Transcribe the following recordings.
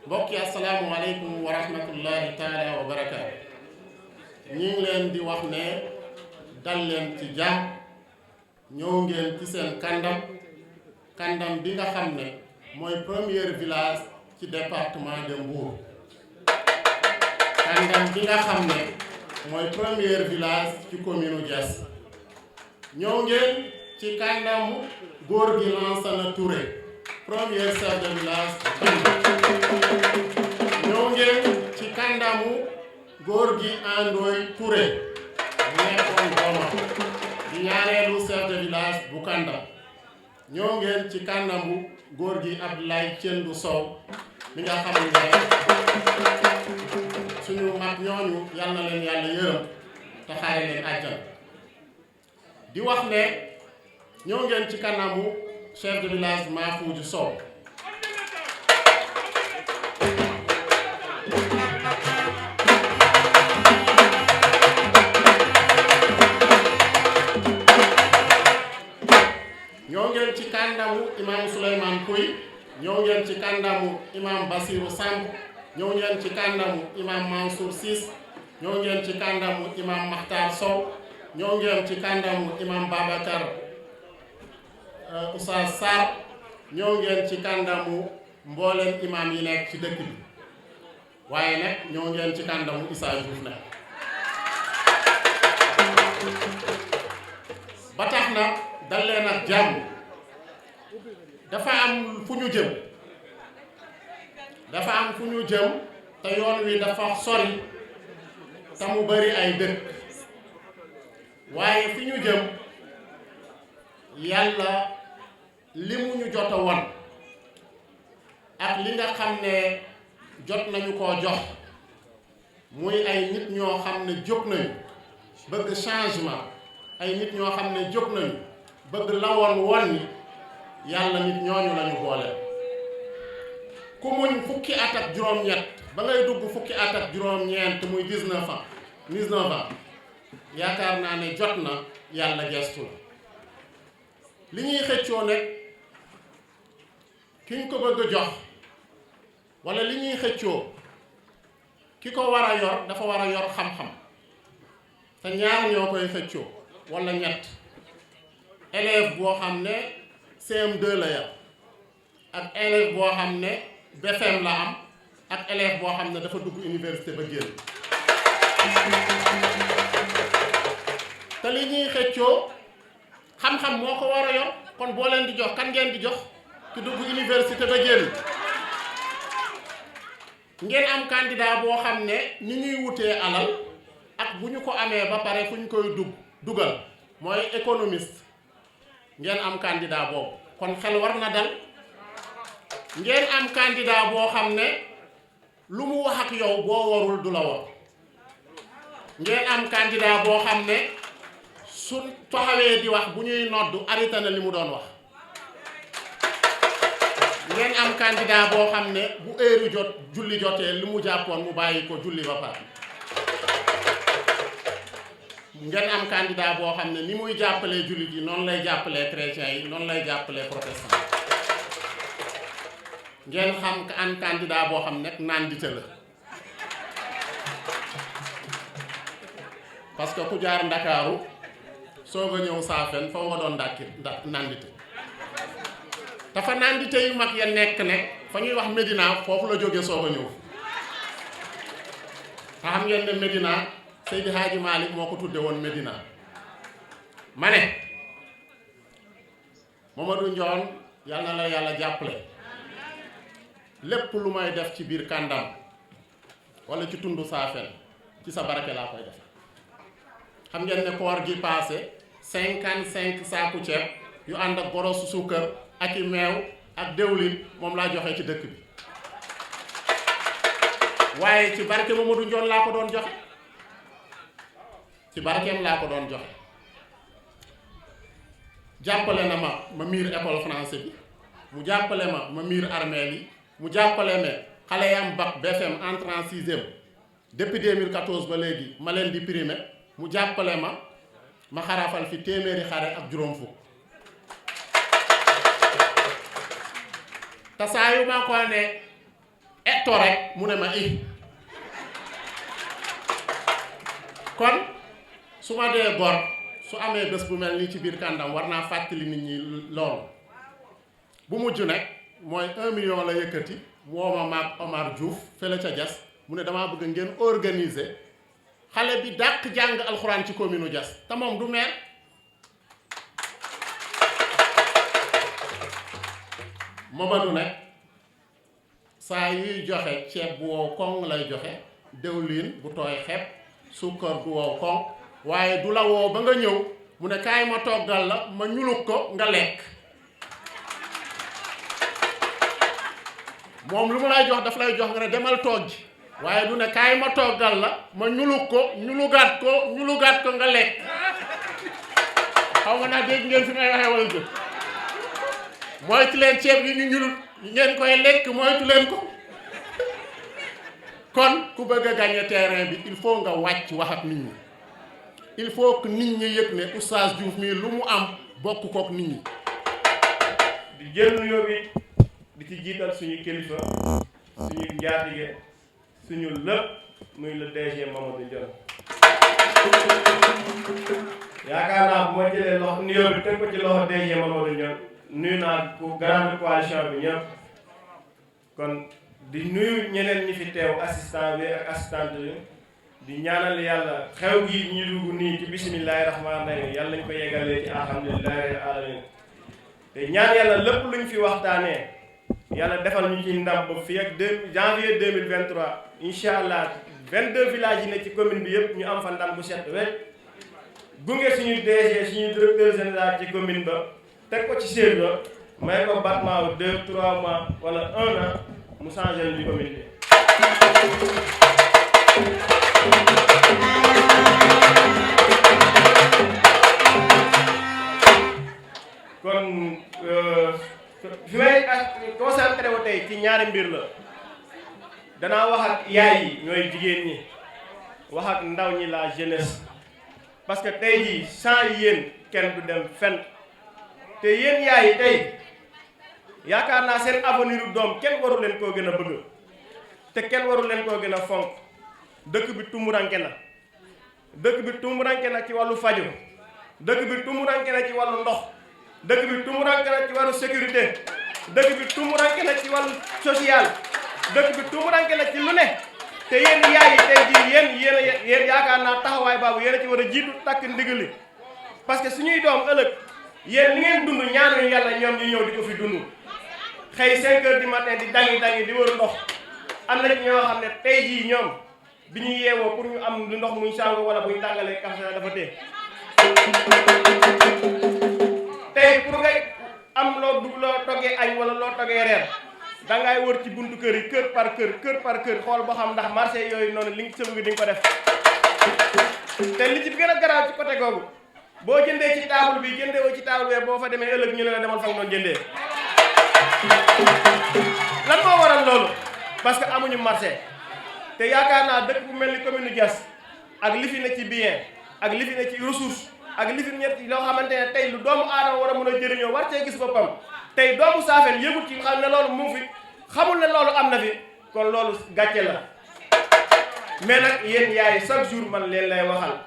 mbokk yi asalaamualeykum wa rahmatullahi taala wa barakaatu. ñi ngi leen di wax ne dal leen ci jàmm ñëw ngeen ci seen kàndam bi nga xam ne mooy premier village ci département de Mbour. kàndam bi nga xam ne mooy premier village ci commune Diass. ñëw ngeen ci kàndamu góor gi Lansana Touré premier chef de village. ñëw ngeen ci kàndamu góor gi Andoy Touré bu nekkoon doomam di ñaareelu chef de village bu kàndam. ñëw ngeen ci kàndamu góor gi Abdoulaye Thiendou Sow mi nga xam ne suñu mag ñooñu yal na leen yàlla yërëm te xaare leen àjjana. di wax ne ñëw ngeen ci kanamu chef de village Mahfoudou Sow. ñëw ngeen ci kàndamu imam Souleymane Pouy. ñëw ngeen ci kàndamu imam Bassirou Samb. ñëw ngeen ci kàndamu imam Mansour Ciss. ñëw ngeen ci kàndamu imam Makhtar Sow. ñëw ngeen ci kàndamu imam Babacar Oustaz Sarr. ñëw ngeen ci kàndamu mbooleen imam yi nekk ci dëkk bi waaye nag ñëw ngeen ci kàndamu Issa Diouf nag ba tax na dal leen ak jàmm. dafa am fu ñu jëm te yoon wi dafa sori te mu bari ay dëkk waaye fi ñu jëm yàlla li mu ñu jot a won ak li nga xam ne jot nañu koo jox muy ay nit ñoo xam ne jóg nañu bëgg changement, ay nit ñoo xam ne jóg nañu bëgg lawoon won ni yàlla nit ñooñu lañu boole. ku muñ fukki at ak juróom-ñett ba ngay dugg fukki at ak juróom-ñeent muy 19 ans yaakaar naa ne jot na yàlla gestu la. li ñuy xëccoo nag ki ñu ko bëgg a jox walla li ñuy xëccoo ki ko war a yor dafa war a yor xam-xam te ñaar ñoo koy xëccoo walla ñett. élève boo xam ne CM2 la yam ak élève boo xam ne BFEM la am ak élève boo xam ne dafa dugg université ba génn. te li ñuy xëccoo xam-xam moo ko war a yor kon boo leen di jox kan ngeen di jox ki dugg université ba génn. ngeen am candidat boo xam ne ni ñuy wutee alal ak bu ñu ko amee ba pare fu ñu koy dugal mooy économiste. ngeen am candidat boobu kon xel war na dal. ngeen am candidat boo xam ne lu mu wax ak yow boo warul du la war. ngeen am candidat boo xam ne su taxawee di wax bu ñuy noddu arrêté na li mu doon wax. ngeen am candidat boo xam ne bu heure julli jotee li mu jàppoon mu bàyyi ko julli ba pare. ngeen am candidat boo xam ne ni muy jàppalee jullit yi noonu lay jàppalee chrétiens yi noonu lay jàppalee protestant. ngeen xam an candidat boo xam ne naan dite la parce que ku jaar Ndakaaru soog a ñëw Saafen foo nga doon nandite dafa nandite yu mag ya nekk ne fa ñuy wax Médina foofu la jóge soog a ñëw. te xam ngeen ne Médina Seydi Hadji Malick moo ko tudde woon Médina. ma ne Mamadou Ndione yal na la yàlla jàppale lépp lu may def ci biir kàndam wala ci tundu Saafen ci sa barake laa koy def. xam ngeen ne koor gi passé 55 saaku ceeb yu ànd ak borosu suukar ak i meew ak déwlin moom laa joxe ci dëkk bi waaye ci barke Mamadou Ndione laa ko doon joxe. ci barkeem laa ko doon joxe. jàppale na ma miir école français bi mu jàppale ma miir armeel yi mu jàppale ma xale yam bac BFM entrée en 6e depuis 2014 ba léegi ma leen di primer mu jàppale ma xarafal fi téeméeri xare ak juróom fukk. te saa yu ma ko ne etto rek mu ne ma kon su ma dee gor su amee bés bu mel nii ci biir Kàndam war naa fàttali nit ñi loolu bu mujj nag mooy 1 million la yëkkati woo ma maag Omar Diouf fële ca Diass mu ne damaa bëgg ngeen organiser xale bi dàq jàng alxuraan ci commune Diass te moom du maire Mamadou nag saa yuy joxe ceeb bu wow koŋ lay joxe dëwlin bu tooy xepp suukar bu wow koŋ waaye du la woo ba nga ñëw mu ne kaay ma toggal la ma ñuluk ko nga lekk moom lu mu lay jox daf lay jox nga ne demal toog ji waaye du ne kaay ma toggal la ma ñuluk ko ñulugaat ko nga lekk xaw nga naa dégg ngeen fi may waxee wala jëf moytu leen ceeb yi ñu ñulut ngeen koy lekk moytu leen ko kon ku bëgg a gagner terrain bi il faut nga wàcc wax ak nit ñi il faut que nit ñi yëg ne Oustaz Diouf mii lu mu am bokk kook nit ñi di jël nuyoo bi di ci jiital suñu kilifa suñu njaatige suñu lépp muy le DG Mamadou Ndione yaakaar naa bu ma jëlee loxo nuyoo bi teg ko ci loxo DG Mamadou Ndione nuyu naa ko grande coalition bi ñëpp kon di nuyu ñeneen ñi fi teew assistant bi ak assistante bi di ñaanal yàlla xew gi ñu dugg nii ci bisimilahi rahmaani rahim yàlla nañ ko yeggalee ci alhamdulilahi alamin te ñaan yàlla lépp luñ fi waxtaanee yàlla defal ñu ci ndam ba fii ak janvier 2023 incha allah 22 villages yi ne ci commune bi yëpp ñu am fa ndam bu set wecc gunge suñu DG suñu directeur général ci commune ba teg ko ci séer ba may ko battement 2-3 mois wala 1 an mu changé lu commune bi kon fi may concentré wu tey ci ñaari mbir la danaa wax ak yaay yi ñooy jigéen ñi wax ak ndaw ñi la jeunesse parce que tey jii sans yéen kenn du dem fenn te yéen yaay yi tey yaakaar naa seen avenir u doom kenn waru leen koo gën a bëgg te kenn waru leen koo gën a fonk dëkk bi tumuranke na dëkk bi tumuranke na ci wàllu faju dëkk bi tumuranke na ci wàllu ndox dëkk bi tumuranke na ci wàllu sécurité dëkk bi tumuranke na ci wàllu social dëkk bi tumuranke na ci lu ne te yéen yaay yi tey jii yéen yaakaar naa taxawaay baabu yéen a ci war a jiitu takk ndigali parce que suñuy doom ëllëg yéen li ngeen dund ñaanuñu yàlla ñoom ñu ñëw di ko fi dund xëy 5 heures du matin di dangi di wër ndox am na ñoo xam ne tey jii ñoom bi ñu yeewoo pour ñu am lu ndox muñ sàngo wala buñ tàngalee kafe dafa tee tey pour nga am loo toggee añ wala loo toggee reer dangay wër ci buntu kër yi kër par kër xool boo xam ndax marché yooyu noonu li nga sëb gi di nga ko def te li ci gën a garaaw ci côté googu boo jëndee ci table bi jëndee woo ci table bi boo fa demee ëllëg ñu ne la demal fa nga doon jëndee lan moo waral loolu parce que amuñu marché te yaakaar naa dëkk bu mel ni commune Diass ak li fi ne ci bien ak li fi ne ci ressource ak li fi ñett loo xamante ne tey lu doomu aadama war a mën a jëriñoo war cee gis boppam tey doomu Saafeen yëgul ci xam ne loolu mu fi xamul ne loolu am na fi kon loolu gàcce la mais nag yéen yaay chaque jour man leen lay waxal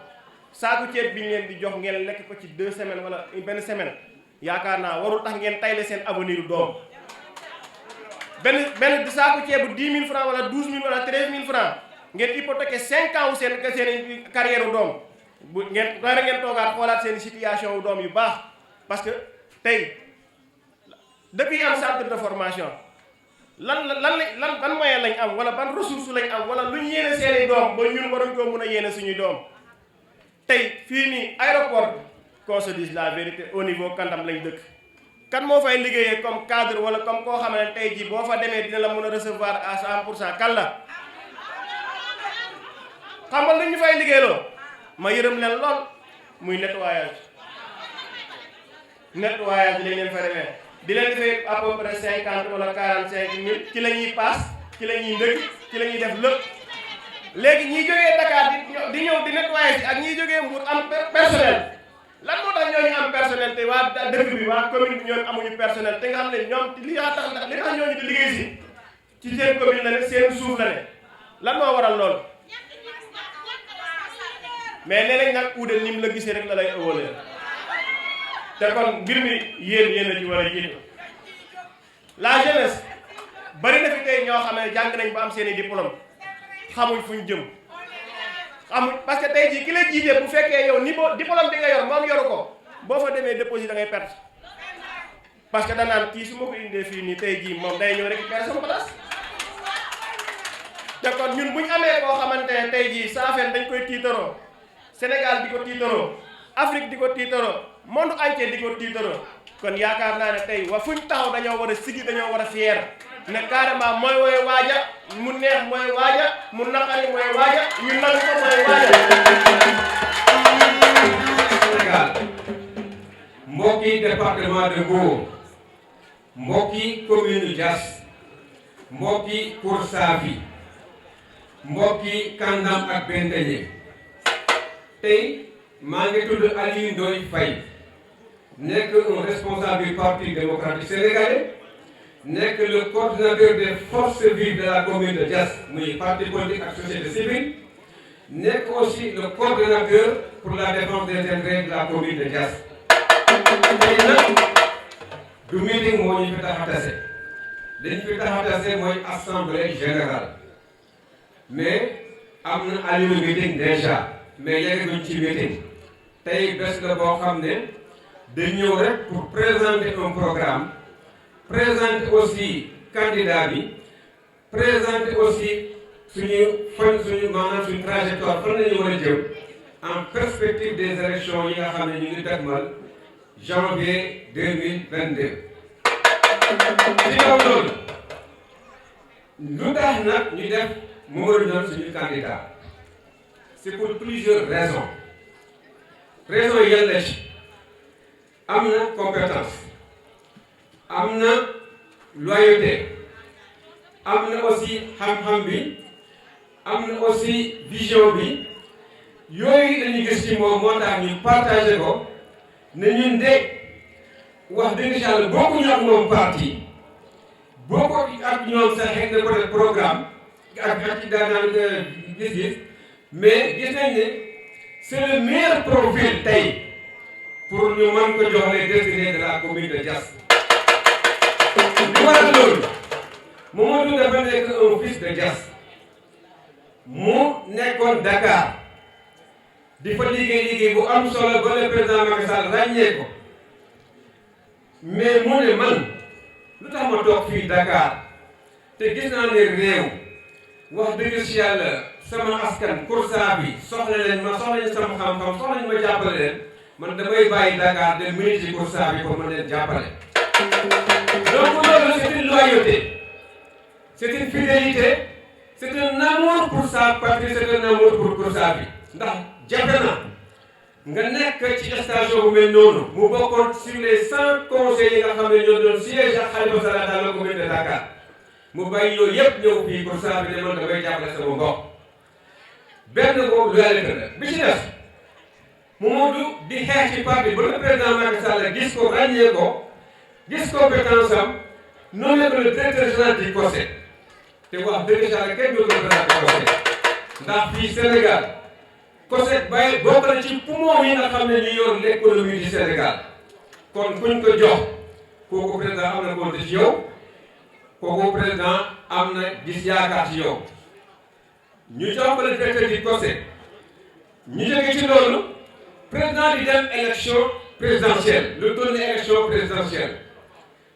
saaku ceeb bi ñu leen di jox ngeen lekk ko ci 2 semaines wala benn semaine yaakaar naa warul tax ngeen tayle seen avenir doom benn di saaku ceebu 10 000 francs wala 12 000 wala 13 000 francs ngeen hypothéquer 5 ans wu seen carrière u doom bu ngeen dara ngeen toogaat xoolaat seen situation wu doom yu baax parce que tey depuis am centre de formation ban moyen lañ am wala ban ressource lañ am wala lu ñu yéene seeni doom ba ñun waruñ koo mën a yéene suñuy doom tey fii nii aéroport qu'on se dise la vérité au niveau Kandam lañ dëkk kan moo fay liggéeyee comme cadre wala comme koo xam ne tey jii boo fa demee dina la mën a recevoir à 100% kan la xam nga lu ñu fay liggéeyloo ma yërëm leen lool muy nettoyage lañ leen fa demee di leen defee à peu près 50 wala 45 mille ci la ñuy paas ci la ñuy ndëkk ci la ñuy def lépp léegi ñiy jógee Dakar di ñëw di nettoyer si ak ñiy jógee Mbour am personnel lan moo tax ñooñu am personnel te waa dëkk bi waa commune bi ñoom amuñu personnel te nga xam ne ñoom li tax ñooñu di liggéey si ci seen commune la ne seen suuf la ne lan moo waral loolu mais léeg-léeg nag uude nim la gisee rek la lay ëwalee te kon mbir mi yéen a ci war a jiitu la jeunesse bari na fi tey ñoo xam ne jàng nañ ba am seeni diplôme xamuñ fuñ jëm xamuñ parce que tey jii ki la jiite bu fekkee yow niveau diplôme bi nga yor moom yoru ko boo fa demee déposé da ngay perte parce que danaan kii su ma ko indee fii nii tey jii moom day ñëw récupérer sama place te kon ñun buñ amee koo xamante ne tey jii Saafeen dañ koy tiitaroo Sénégal di ko tiitaroo Afrique di ko tiitaroo monde entier di ko tiitaroo kon yaakaar naa ne tey wa fuñ taxaw dañoo war a sigi dañoo war a fier ne carrément mooy woy waaja mu neex mooy waaja mu naqari mooy waaja ñu nangu ko mooy waaja. Sénégal mbokki département de Mbour mbokki commune Diass mbokki Koursaafi mbokki Kandam ak Benteñe tey maa ngi tudd Aliou Ndoye Faye nekk un responsable du Parti démocratique sénégalais nekk le coordinateur des forces vives de la commune de Diass muy parti politique ak société civile nekk aussi le coordinateur pour la défense des intérêts de la commune de Diass. tey nag du meeting moo ñu fi tax a tase dañ fi tax a tase mooy assemblée générale mais am na allure meeting déjà mais yeggaguñ ci meeting tey bés la boo xam ne dañ ñëw rek pour présenter un programme présenter aussi candidat bi présenter aussi suñu maanaam suñu trajectoire fan la ñu war a jëm en perspective des élections yi nga xam ne ñu ngi dëgmal janvier 2022. ci kaw loolu lu tax nag ñu def Mamadou Nione suñu candidat c'est pour plusieurs raisons yi yàlla ci am na compétence am na loyauté am na aussi xam-xam bi am na aussi vision bi yooyu dañuy gis ci moom moo tax ñu partagé ko ne ñun de wax dëgg yàlla bokkuñu ak moom parti bokku ak ñoom sax xëy na peut-être programme ak ci daanaka gis-gis mais gis nañ ne c'est le meilleur profil tey pour ñu mën ko jox les destinées de la commune de Diass. li waral loolu Mamadou dafa nekk un fils de Diass mu nekkoon Dakar di fa liggéey bu am solo ba le président Macky Sall ràññee ko mais mu ne man lu tax ma toog fii Dakar te gis naa ne réew wax dëgg si yàlla sama askan Koursaafi soxla leen ma soxla ñu sama xam-xam soxla ñu ma jàppale leen man damay bàyyi Dakar de minute ci Koursaafi pour ma leen jàppale. donc loolu c'est une loyauté c'est une fidélité c'est un amour pour sa patrie c'est un amour pour Koursaafi ndax jafe na nga nekk ci station bu mel noonu mu bokkoon sur les 100 conseillers yi nga xam ne ñoo doon siège ak Khalifa Sall dans la commune de Dakar mu bàyyi yooyu yëpp ñëw fii Koursaafi ne man damay jàppale sama mbokk benn boobu loyauté la bi ci def Mamadou di xeex ci parti ba le président Macky Sall gis ko ràññee ko gis compétence am nommé ko le directeur général du COSEC te wax dëgg yàlla kenn du ko présenté COSEC ndax fii Sénégal COSEC bàyyi bokk na ci poumon yi nga xam ne ñu yor l'économie du Sénégal kon kuñ ko jox kooku président am na compte ci yow kooku président am na gis yaakaar ci yow ñu jox ko le directeur du COSEC ñu jóge ci loolu président di dem élection présidentielle lu toll ni élection présidentielle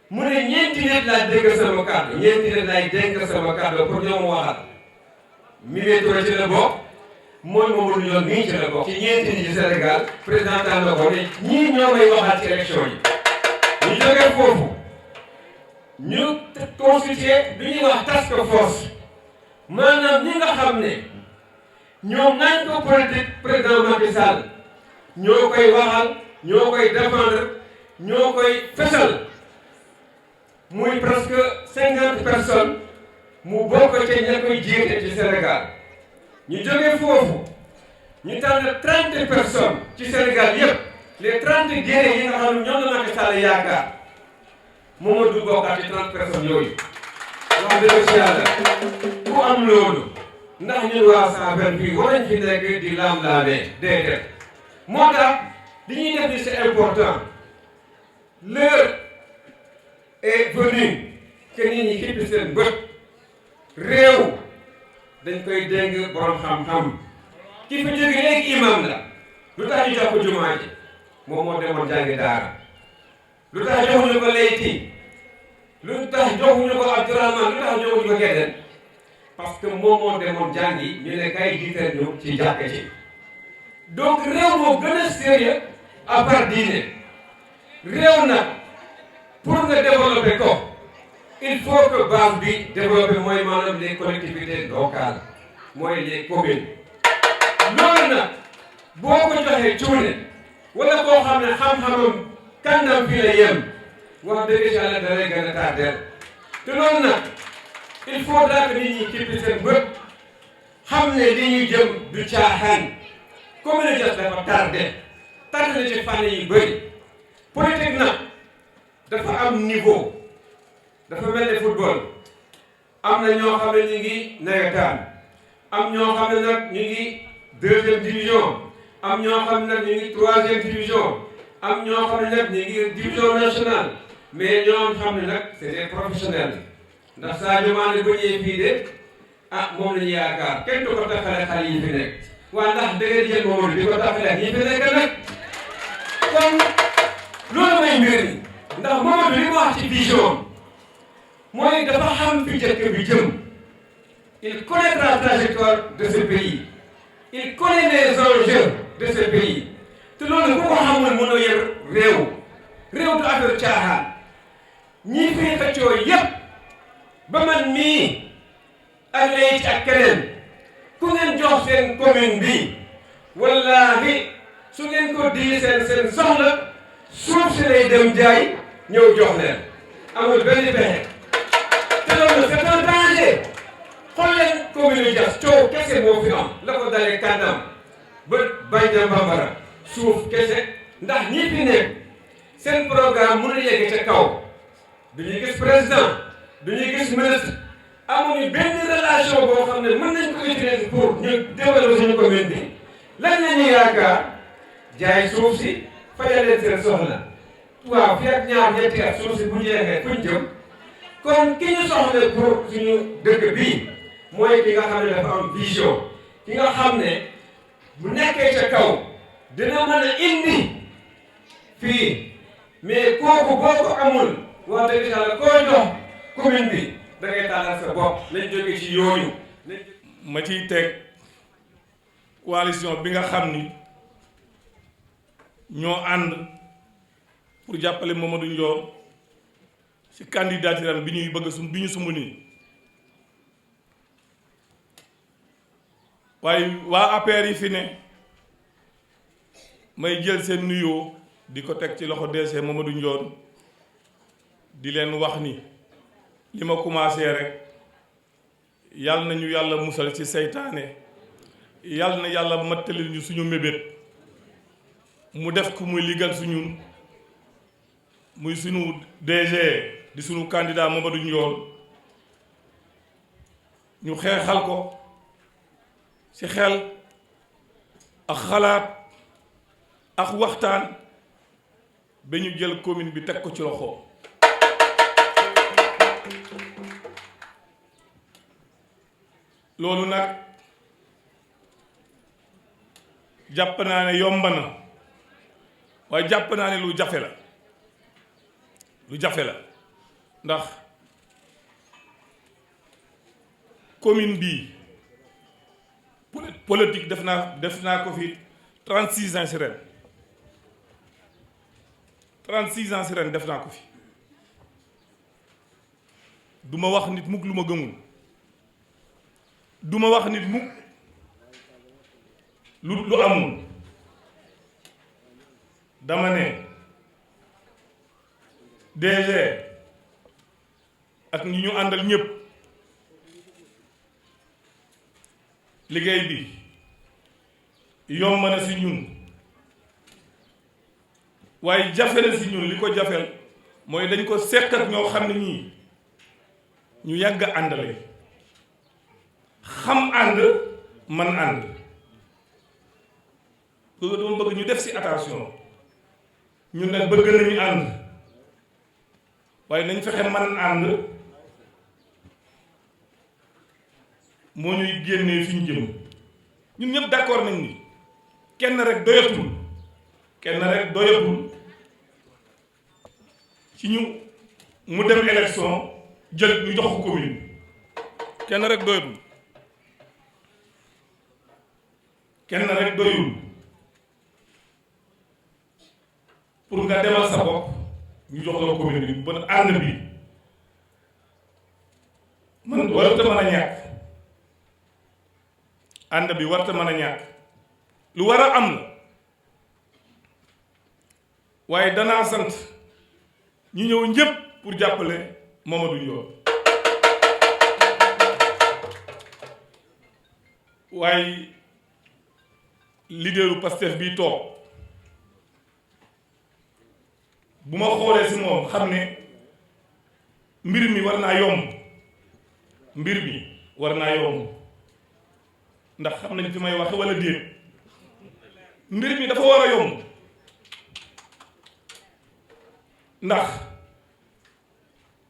mu ne ñeenti nit laa dégg sama kàddu ñeenti nit laay dénk sama kàddu pour ñoom waxal Mimi Touré ci la bokk mooy Mamadou Nione mii ci la bokk ci ñeenti nit ci Sénégal président tànn na ko ne ñii ñoo may waxaat ci élection yi ñu jógee foofu ñu constitué lu ñuy wax task force maanaam ñi nga xam ne ñoom nañ ko politique président Macky Sall ñoo koy waxal ñoo koy défendre ñoo koy fesal muy presque 50 personnes mu bokk ci ña koy jiite ci Sénégal ñu jógee foofu ñu tànn 30 personnes ci Sénégal yépp les 30 guerriers yi nga xam ne ñoom la Macky Sall yaakaar Mamadou bokkaat ci 30 personnes yooyu wax dëgg ci yàlla ku am loolu ndax ñun waa 120 fii war nañ fi nekk di lam-laamee déedéet moo tax li ñuy def ni c'est important l'heure est venue que nit ñi xippi seen bët réew dañ koy dénk borom xam-xam ki fi jóge léegi imam la lu tax ñu jox ko jumaa ji moom moo demoon jàngi daara lu tax joxuñu ko Leyti lu tax joxuñu ko Abdourahmane lu tax joxuñu ko Gédén parce que moom moo demoon jàngi ñu ne kay jiital ñu ci jàkka ci donc réew moo gën a sérieux à part diine réew nag pour nga développer ko il faut que base bi développer mooy maanaam les collectivités locales mooy les communes loolu nag boo ko joxee cuune wala koo xam ne xam-xamam kàndam fi la yem wax dëgg yàlla da lay gën a tardeel te loolu nag il faudra que nit ñi kippi seen bët xam ne li ñuy jëm du caaxaan commune Diass dafa tardé na ci fànn yu bëri politique nag dafa am niveau dafa mel ne football am na ñoo xam ne ñu ngi nawetaan am ñoo xam ne nag ñu ngi deuxième division am ñoo xam ne nag ñu ngi troisième division am ñoo xam ne nag ñu ngi division nationale mais ñoom xam ne nag c'est des professionnels ndax Sadio Mané bu ñëwee fii de moom la ñu yaakaar kenn du ko taxale xale yi fi nekk waa ndax da ngeen jël Mamadou di ko taxale ak ñi fi nekk nag kon loolu may mbir mi ndax Mamadou li mu wax ci vision mooy dafa xam fi jëkk bi jëm il connaît la trajectoire de ce pays il connaît les enjeux de ce pays te loolu ku ko xamul mënoo yor réew du affaire caaxaan ñii fi xëccoo yépp ba man mii ak Leyti ak keneen ku ngeen jox seen commune bi wallaahi su ngeen ko di seen soxla suuf si lay dem jaay ñëw jox leen amul benn pexe te loolu c'est un danger xool leen commune Diass coow kese moo fi am la ko dalee Kàndam ba Bandia Bambara suuf kese ndax ñi fi nekk seen programme mënu yegg ca kaw du ñuy gis président du ñuy gis ministre amuñu benn relation boo xam ne mën nañ ko utiliser pour ñu développer suñu commune bi lan la ñuy yaakaar jaay suuf si fajal leen seen soxla waaw fi ak ñaar ñetti at suuf si bu jeexee fuñ jëm kon ki ñu soxla pour suñu dëkk bii mooy ki nga xam ne dafa am vision ki nga xam ne bu nekkee ca kaw dina mën a indi fii mais kooku boo ko amul wax dëgg yàlla koo jox commune bi da ngay tàllal sa bopp lañ jóge ci yooyu. ma ciy teg coalition bi nga xam ni ñoo ànd pour jàppale Mamadou Ndior ci candidature bi ñuy bëgg bi ñu sumb nii waaye waa APR yi fi ne may jël seen nuyoo di ko teg ci loxo DC Mamadou Ndior di leen wax ni li ma commencé rek yàlla nañu yàlla musal ci seytaane yàlla na yàlla mattalil ñu suñu mébét mu def ko muy liggéey suñu muy suñu DG di suñu candidat Mamadou Ndior ñu xeexal ko ci xel ak xalaat ak waxtaan ba ñu jël commune bi teg ko ci loxo loolu nag jàpp naa ne yomb na waaye jàpp naa ne lu jafe la ndax commune bii politique def naa ko fi 36 ans si ren 36 ans si ren def naa ko fi du ma wax nit mukk lu ma gëmul du ma wax nit mukk lu amul dama ne DG ak ñi ñu àndal ñëpp liggéey bi yomb na si ñun waaye jafe na si ñun li ko jafeel mooy dañ ko seq ak ñoo xam ne ñii ñu yàgg àndale xam ànd man ànd loolu dama bëgg ñu def ci attention ñun nag bëgg nañu ànd waaye nañ fexe man ànd moo ñuy génnee fi ñu jëm ñun ñëpp d'accord nañ ni kenn rek doyatul ci ñu mu dem élection jël ñu jox ko commune kenn rek doyul pour nga demal sa bopp ñu jox la commune bi bon ànd bi man warta mën a ñàkk ànd bi warta mën a ñàkk lu war a am la waaye danaa sant ñu ñëw ñëpp pour jàppale Mamadou Ndione waaye leaderu Pastef bii toog bu ma xoolee si moom xam ne mbir mi war naa yomb ndax xam nañ fi may waxe wala déet mbir mi dafa war a yomb ndax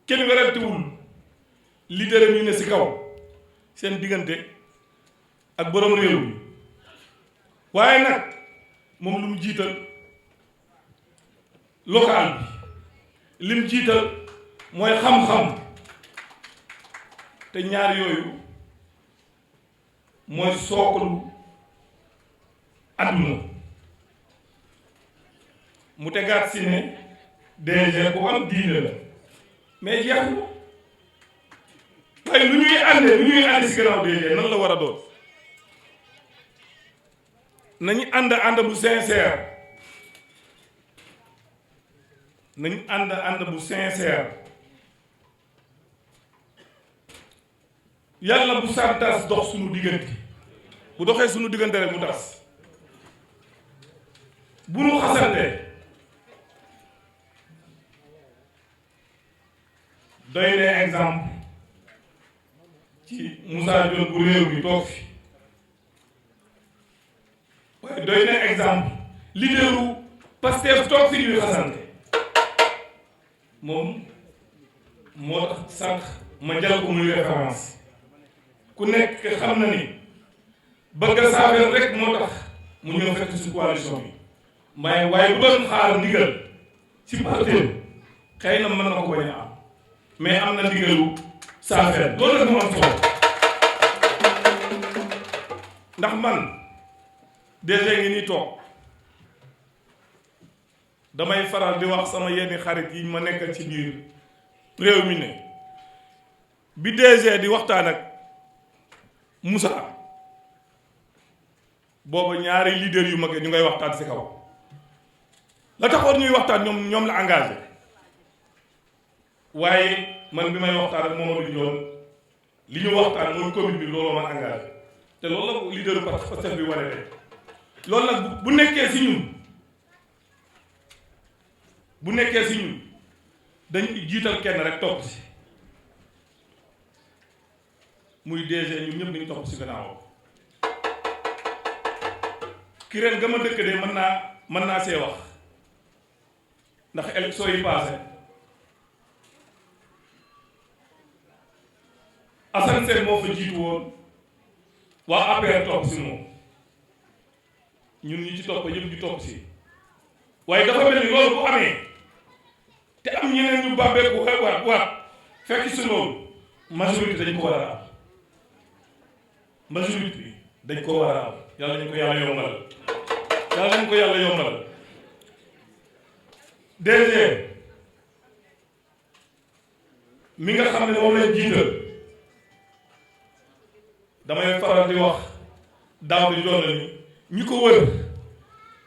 kenn werantewul leader yi ne ci kaw seen diggante ak borom réew mi waaye nag moom lu mu jiital local bi lim jiital mooy xam-xam te ñaar yooyu mooy sookalu àdduna mu tegaat si ne DG ku am diine la mais jeex na waaye lu ñuy ànd si gannaaw DG nan la war a doon nañu ànd bu sincère nañu ànd bu sincère yàlla bu santas dox suñu diggante bu doxee suñu diggante rek mu tas bu nu xasante doy ne exemple ci Moussa Dione bu réew mi toog fi waaye doy ne exemple leaderu Pastef toog fi ñuy xasante moom moo tax sànq ma jël ko muy référence ku nekk xam na ni bëgg a saafara rek moo tax mu ñëw fekk ci coalition bi waaye bu doon xaar ndigal ci parteem xëy na mën na ko bañ a am mais am na ndigalu saafara loolu nag mu am solo ndax man DG ngi nii toog damay faral di wax sama yenn xarit yi ma nekkal ci biir réew mi ne bi DG di waxtaan ak Moussa booba ñaari leader yu mag ñu ngay waxtaan ci kaw la taxoon ñuy waxtaan ñoom la engagé waaye man bi may waxtaan ak Mamadou Ndione li ñu waxtaan mooy commune bi looloo man engagé te loolu la leaderu Pastef bi wane tey loolu nag bu nekkee ci ñun dañuy jiital kenn rek topp ci muy DG ñun ñëpp dañu topp ci gannaaw ki ren gama dëkk de mën naa see wax ndax élection yi passé Assane Sène moo fa jiitu woon waa APR topp ci moom ñun ñi ci topp yëpp ñu topp ci waaye dafa mel ni loolu bu amee te am ñeneen ñu bàmbeeku waat fekk ci loolu majorité dañ ko war a am majorité dañ ko war a am yàlla nañ ko yàlla yombal DG mi nga xam ne moom lañ jiital damay faral di wax daaw di doon ni ñi ko wër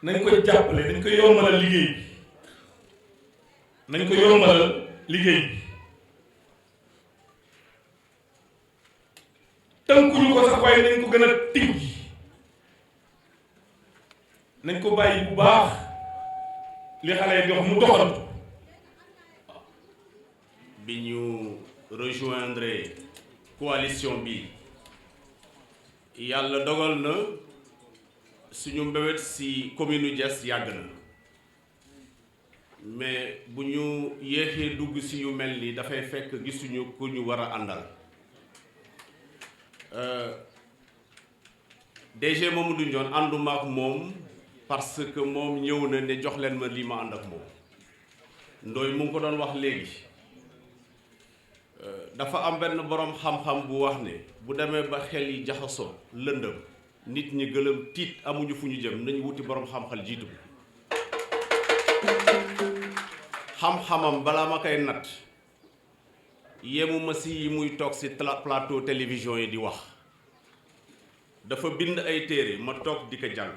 nañ ko jàppale dañ ko yombalal liggéey bi tënkuñu ko sax waaye nañ ko gën a tijj nañ ko bàyyi bu baax li xale yi di wax mu doxantu bi ñu rejoindre coalition bi yàlla dogal na suñu mbébét ci commune Diass yàgg na mais bu ñu yéexee dugg ci yu mel ni dafay fekk gisuñu ku ñu war a àndal DG Mamadou Ndione ànduma ak moom parce que moom ñëw na ne jox leen ma lii ma ànd ak moom ndooy mu ngi ko doon wax léegi dafa am benn boroom xam-xam bu wax ne bu demee ba xel yi jaxasoo lëndëm nit ñi gëlëm tiit amuñu fu ñu jëm nañu wuti boroom xam-xam jiitu bi xam-xamam balaa ma koy natt yemuma si yi muy toog si plateau télévision yi di wax dafa bind ay téere ma toog di ko jàng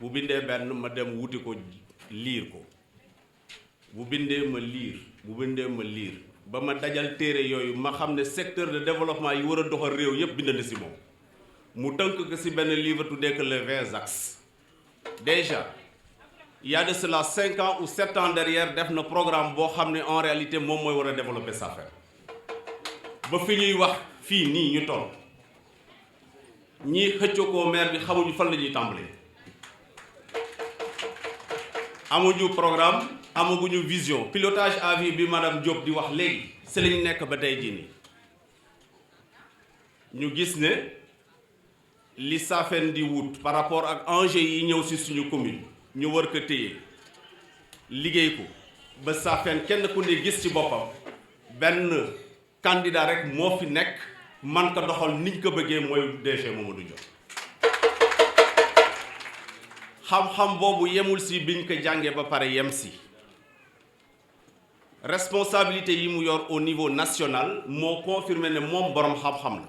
bu bindee benn ma dem wuti ko liir ko bu bindee ma liir ba ma dajal téere yooyu ma xam ne secteur de développement yi war a doxal réew yépp bind na si moom mu tënk ko si benn livre tuddee que les 20 axes déjà il y a de cela 5 ans ou 7 ans derrière def na programme boo xam ne en réalité moom mooy war a développer sa affaire ba fi ñuy wax fii nii ñu toll ñii xëccoo ko maire bi xamuñu fan la ñuy tàmbalee amuñu programme amaguñu vision pilotage à vue bi madame Diop di wax léegi si lañu nekk ba tey jii nii ñu gis ne li Safeen di wut par rapport ak enjeux yi ñëw si suñu commune ñu war ko téye liggéey ko ba Safeen kenn ku ne gis ci boppam benn candidat rek moo fi nekk man ko doxal niñ ko bëggee mooy DG Mamadou Ndione xam-xam boobu yemul si biñ ko jàngee ba pare yem si responsabilité yi mu yor au niveau national moo confirmé ne moom boroom xam-xam la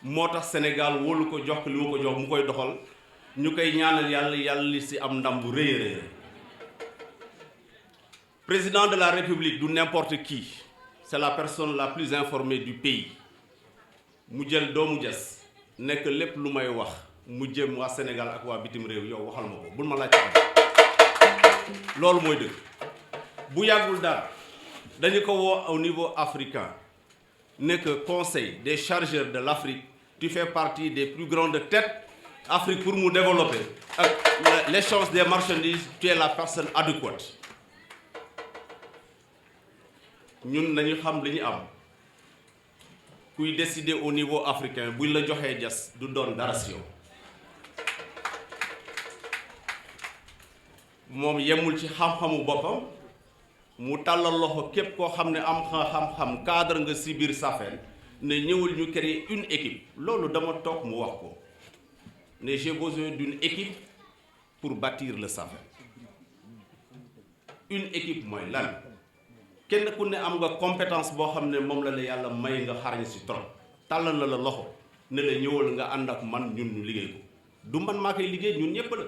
moo tax Sénégal wóolu ko jox li mu ko jox mu koy doxal ñu koy ñaanal yàlla li si am ndam bu rëy a rëy président de la République du n'importe qui c'est la personne la plus informée du pays mu jël doomu Diass nekk lépp lu may wax mu jëm waa Sénégal ak waa bitim réew yow waxal ma ko bul ma laaj am loolu mooy dëgg bu yàggul daal dañu ko woo au niveau africain nekk conseil des chargeurs de l'Afrique tu fais partie des plus grandes têtes Afrique pour mu développer ak l'échange des marchandises tu es la personne adéquate ñun nañu xam li ñu am kuy décider au niveau africain buñ la joxee Diass du doon dara si yow moom yemul ci xam-xamu boppam mu tàllal loxo képp koo xam ne am xam-xam cadre nga si biir Safeen ne ñëwul ñu créer une équipe loolu dama toog mu wax ko ne j'ai besoin d'une équipe pour bâtir le Safeen une équipe mooy lan kenn ku ne am nga compétence boo xam ne moom la la yàlla may nga xarañ si trop tàllal la loxo ne la ñëwal nga ànd ak man ñun ñu liggéey ko du man maa koy liggéey ñun ñépp la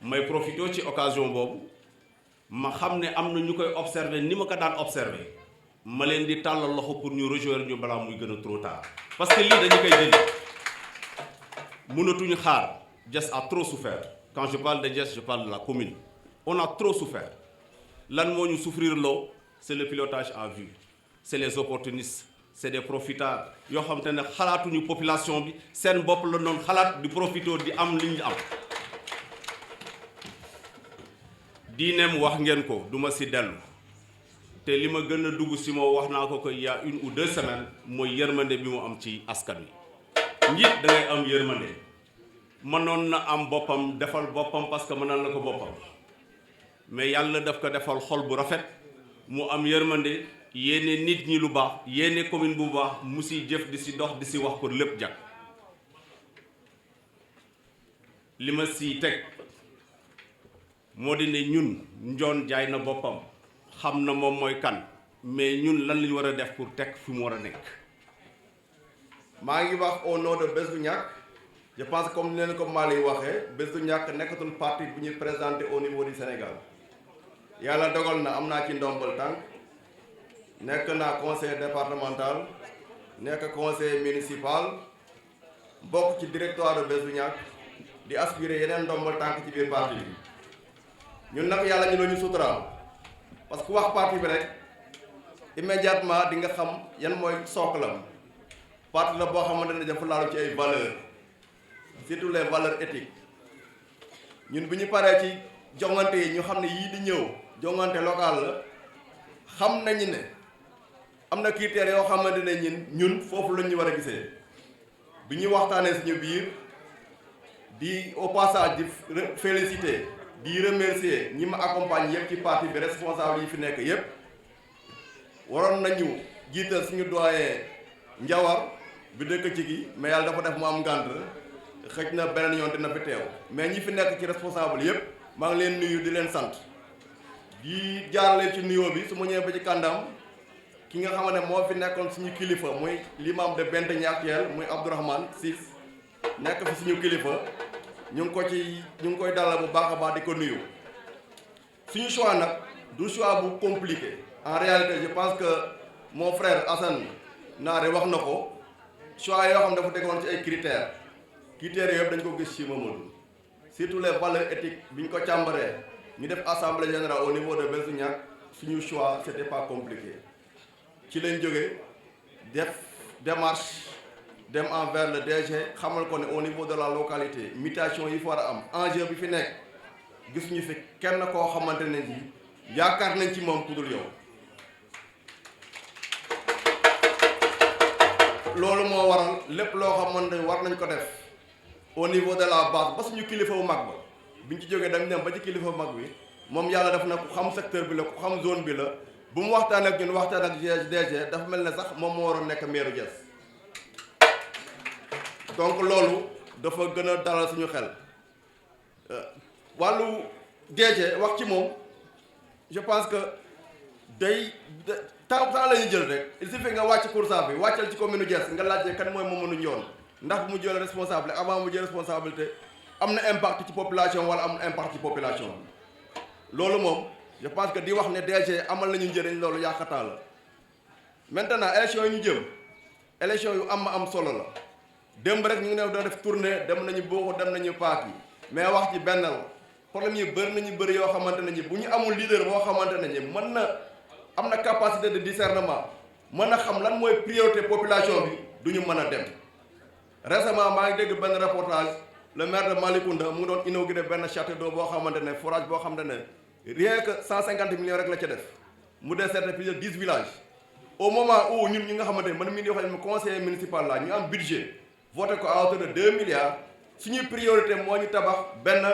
may profité ci occasion boobu ma xam ne am na ñu koy observer ni ma ko daan observer ma leen di tàllal loxo pour ñu rejoindre ñu balaa muy gën a trop tard parce que lii dañu koy jënd mënatuñu xaar Diass a trop souffert quand je parle de Diass je parle de la commune on a trop souffert lan moo ñu souffrir loo c'est le pilotage à vue c'est les opportunistes c'est des profitards yoo xam te ne xalaatuñu population bi seen bopp la noonu xalaat di profité di am li ñu am diineem wax ngeen ko duma si dellu te li ma gën a dugg si moo wax naa ko il y a 1 ou 2 semaines mooy yërmande bi mu am ci askan wi njiit da ngay am yërmande mënoon na am boppam defal boppam parce que mënal na ko boppam mais yàlla daf ko defal xol bu rafet mu am yërmande yéene nit ñi lu baax yéene commune bu baax mu si jëf di si dox di si wax pour lépp jag li ma si teg moo di ne ñun Ndione jaay na boppam xam na moom mooy kan mais ñun lan lañu war a def pour teg fi mu war a nekk. maa ngi wax au nom de Bës Du Ñakk je pense comme ni leen ko Malick waxee Bës Du Ñakk nekkatul parti bu ñuy présenté au niveau du Sénégal yàlla dogal na am naa ci ndombal tànk nekk naa conseiller départemental nekk conseiller municipal bokk ci directoire de Bës Du Ñakk di aspirer yeneen ndombal tànk ci biir parti bi ñun nag yàlla ñu la ñu suturaal parce que wax parti bi rek immédiatement di nga xam yan mooy sooklam parti la boo xamante ne dafa laalu ci ay valeurs surtout les valeurs éthiques ñun bu ñu paree ci jongante yi ñu xam ne yii di ñëw jongante local la xam nañu ne am na critères yoo xamante ne ñun foofu lañ ñu war a gisee bi ñuy waxtaanee suñu biir di au passage di féliciter di remercier ñi ma accompagne yëpp ci parti bi responsable yi fi nekk yëpp waroon nañu jiital suñu doyen Njawar bi dëkk ci gi mais yàlla dafa def mu am ngànt xëj na beneen yoon dina fi teew mais ñi fi nekk ci responsable yëpp maa ngi leen nuyu di leen sant di jaarale ci nuyoo bi su ma ñëwee ba ci kàndam ki nga xam ne moo fi nekkoon suñu kilifa muy l'imam de Benteñe actuel muy Abdourahmane Ciss nekk fi suñu kilifa ñu ngi koy dalal bu baax a baax di ko nuyu suñu choix nag du choix bu compliqué en réalité je pense que mon frère Assane Naare wax na ko choix yoo xam dafa tegoon ci ay critères yëpp dañ ko gis ci Mamadou surtout les valeurs éthiques bi ñu ko càmbaree ñu def assemblée générale au niveau de Belzignac suñu choix c'était pas compliqué ci lañ jógee def démarche dem envers le DG xamal ko ne au niveau de la localité mutation yi fa war a am enjeu bi fi nekk gis ñu fi kenn koo xamante ne ji yaakaar nañ ci moom ku dul yow loolu moo waral lépp loo xamante ne war nañ ko def au niveau de la base ba suñu kilifa bu mag ba biñ ci jógee dañ dem ba ci kilifa bu mag bi moom yàlla def na ku xam secteur bi la ku xam zone bi la bu mu waxtaan ak ñun waxtaan ak DG dafa mel ne sax moom moo waroon nekk maire Diass donc loolu dafa gën a dalal suñu xel wàllu DG wax ci moom je pense que temps la ñuy jël rek il suffit nga wàcc Koursar bi wàccal ci commune Diass nga laajte kan mooy Mamadou Ndione ndax bu mu jël responsable avant mu jël responsabilité am na impact ci population wala am na impact ci population bi loolu moom je pense que di wax ne DG amal nañu njëriñ loolu yaakaar la maintenant élection yi ñu jëm élection yu am solo la démb rek ñu ngi ne doon def tournée dem nañu booxu dem nañu paak yi mais wax ci benn la problème yi bëri yoo xamante ne ñi bu ñu amul leader boo xamante ne ñi mën na am na capacité de discernement mën a xam lan mooy priorité population bi du ñu mën a dem récemment maa ngi dégg benn reportage le maire de Malicounda mu ngi doon inauguré benn château d'eau boo xamante ne forage boo xamante ne rien que 150 millions rek la ca def mu desserte plus de 10 villages au moment où ñun ñi nga xamante ne man mii di wax ne conseiller municipal la ñu am budget voté ko à hauteur de 2 milliards suñuy priorité moo ñu tabax benn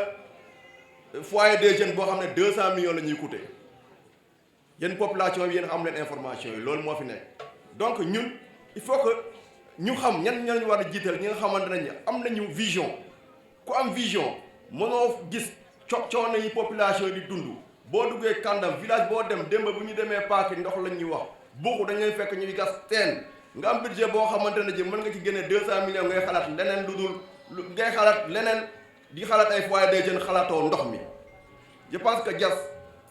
foyer des jeunes boo xam ne 200 millions la ñuy coûter yéen population bi yéen xam leen information yi loolu moo fi nekk donc ñun il faut que ñu xam ñan ñu war a jiital ñi nga xamante ne am nañu vision ku am vision mënoo gis coono yi population yi di dund boo duggee Kandam village boo dem démb bu ñu demee paaki ndox lañ ñuy wax buuxu dañ lay fekk ñuy gas teen nga am budget boo xamante ne ji mën nga ci génne 200 millions ngay xalaat leneen lu dul ngay xalaat leneen di xalaat ay foyer des jeunes xalaatoo ndox mi je pense que Diass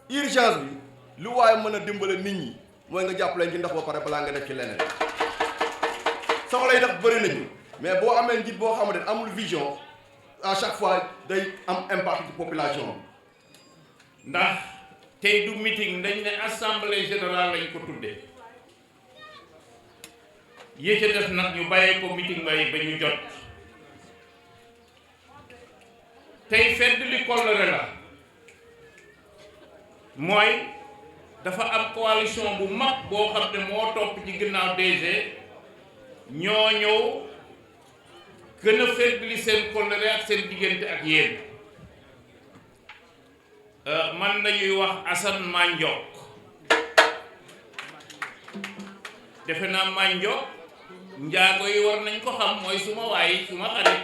urgence bi lu waaye mën a dimbale nit ñi mooy nga jàpp leen ci ndox ba pare balaa nga def ci leneen soxla yi daf bëri nañu mais boo amee njiit boo xamante ne amul vision à chaque fois day am impact ci population bi. ndax tey du meeting dañ ne assemblée générale lañ ko tuddee yéete def nag ñu bàyyee ko meeting bay ba ñu jot tey fedd li kóllëre la mooy dafa am coalition bu mag boo xam ne moo topp ci ginnaaw DG ñoo ñëw gën a feddali seen kóllëre ak seen diggante ak yéen man nañuy wax Assane Mandiok defe naa Mandiok njaago yi war nañ ko xam mooy suma waay suma xarit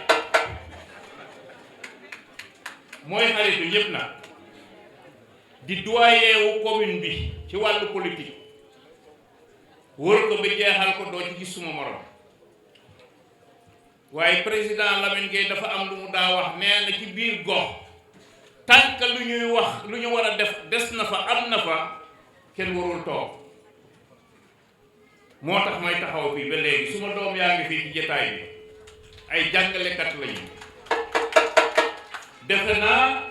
mooy xaritu ñëpp na di doyen wu commune bi ci wàllu politique wër ko ba jeexal ko doo ci gis suma morom waaye président Lamine Gueye dafa am lu mu daa wax nee na ci biir gox tànk lu ñuy wax lu ñu war a def des na fa am na fa kenn warul toog moo tax may taxaw fii ba léegi suma doom yaa ngi fii ci jotaay bi ay jàngalekat lañu defe naa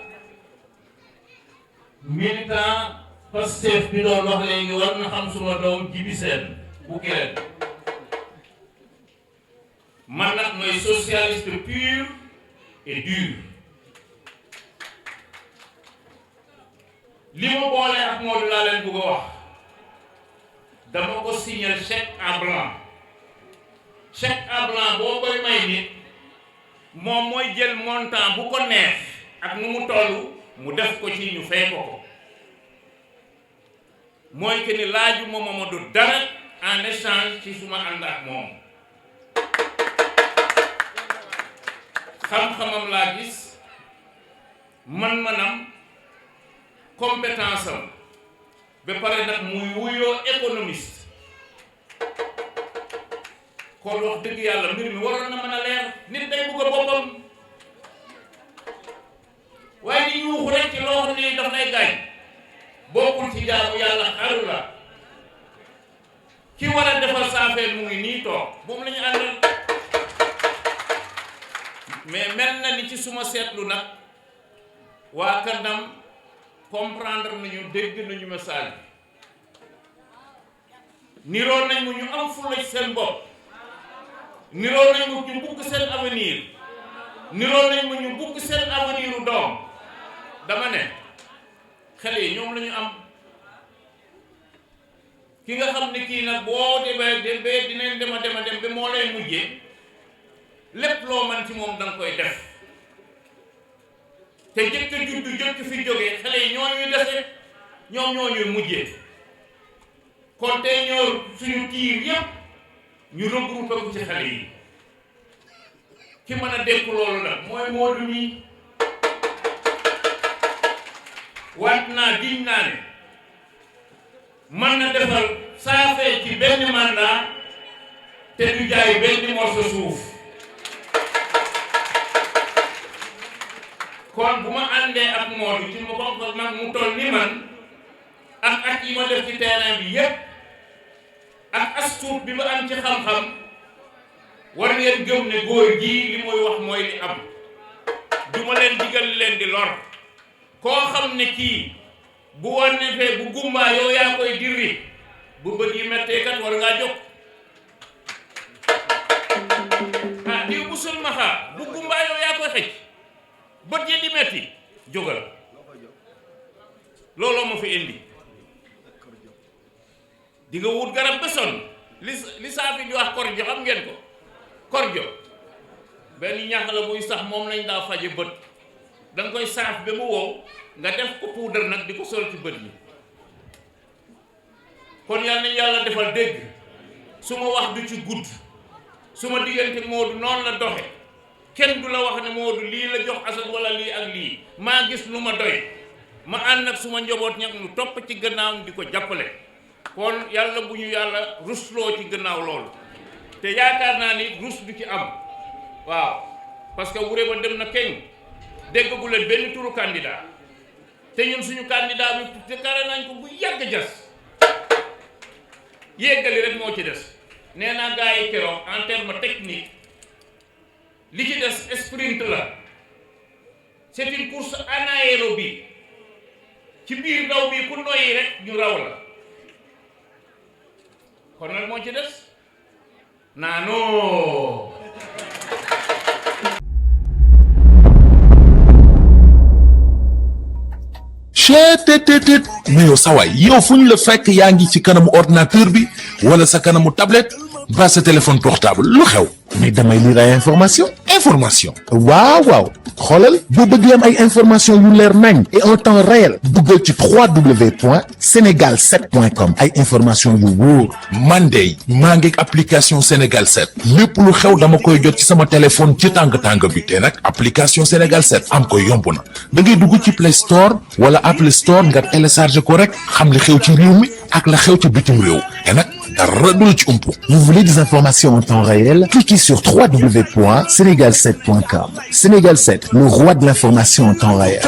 militant Pastef bi doon wax léegi war na xam suma doom Jibi Sène bu Kirène man nag mooy socialiste pur et dur li ma boole ak Modou laa leen bëgg a wax dama ko signer chèque en blanc chèque en blanc boo koy may nit moom mooy jël montant bu ko neex ak nu mu toll mu def ko ci ñu fay ko mooy que ni laaju ma Mamadou dara en échange ci suma ànd ak moom xam-xamam laa gis man-manam compétence am ba pare nag muy wuyoo économiste kon wax dëgg yàlla mbir mi waroon na mën a leer nit day bugg a boppam waaye di yuuxu rek ci loo xam ne daf lay gaañ bokkul ci jaamu yàlla xaru la ki war a defar saafeen mu ngi nii toog moom la ñu àndal mais mel na ni ci suma seetlu nag waa Kandam comprendre nañu dégg nañu message bi niroo nañ mu ñu am fulla ci seen bopp niroo nañ mu ñu bugg seen avenir niroo nañ mu ñu bugg seen aveniru doom dama ne xale yi ñoom la ñu am ki nga xam ne kii nag boo demee dinañ dem ba moo lay mujjee lépp loo man ci moom danga koy def te jëkk juddu jëkk fi jógee xale yi ñoo ñuy dese ñoom ñoo ñuy mujjee kon tey ñoo suñu tiir yépp ñu regroupé ko ci xale yi ki mën a dékku loolu nag mooy Modou mi waat naa diñ naa ne mën na defal saafee ci benn mandat te du jaay benn morso suuf kon bu ma àndee ak Modou ci ma bokk mag mu toll ni man ak yi ma def ci terrain bi yépp ak astuut bi ma am ci xam-xam war ngeen gëm ne góor gii li muy wax mooy li am du ma leen digal li leen di lor koo xam ne kii bu wane fee bu gumbaa yow yaa koy dirri bu bët yi mettee kat war ngaa jóg ah diw bu sulmaxa bu gumbaa yow yaa koy xëcc bët yi di metti jógal looloo ma fi indi di nga wut garab ba sonn li saa fi di wax korjo xam ngeen ko korjo benn ñax la muy sax moom lañ daa faje bët danga koy saaf ba mu wow nga def ko poudre nag di ko sol ci bët yi kon yal na yàlla defal dégg su ma wax du ci gudd su ma diggante Modou noonu la doxe kenn du la wax ne Modou lii la jox Assane wala lii ak lii maa gis lu ma doy ma ànd ak suma njaboot ñag nu topp ci gannaawam di ko jàppale kon yàlla bu ñu yàlla rusloo ci gannaaw loolu te yaakaar naa ni rus du ci am waaw parce que wure ba dem na keñ déggagu leen benn turu candidat te ñun suñu candidat bi te kare nañ ko bu yàgg jas yéggali rek moo ci des nee naa gars yi keroog en terme technique li ci des sprint la c'est une course anaérobie ci biir daw bi ku noyyi rek ñu raw la kon nag moo ci des naanoo cheetetetet mais yow sawaay yow fu ñu la fekk yaa ngi ci kanamu ordinateur bi wala sa kanamu tablette ba sa téléphone portable lu xew mais damay lire ay information waaw xoolal boo bëgg am ay information yu leer nañ et en temps réel duggal ci www.senegal7.com ay information yu wóor man de maa ngi application Sénégal 7 lépp lu xew dama koy jot ci sama téléphone ci tàng bi te nag application Sénégal 7 am ko yomb na da ngay dugg ci Play Store wala Apple Store nga télécharge ko rek xam li xew ci réew mi ak la xew ci bitim réew te nag dara du la ci umpu. Vous voulez des informations en temps réel? Cliquez sur www.senegal7.com. Sénégal 7, le roi de l'information en temps réel.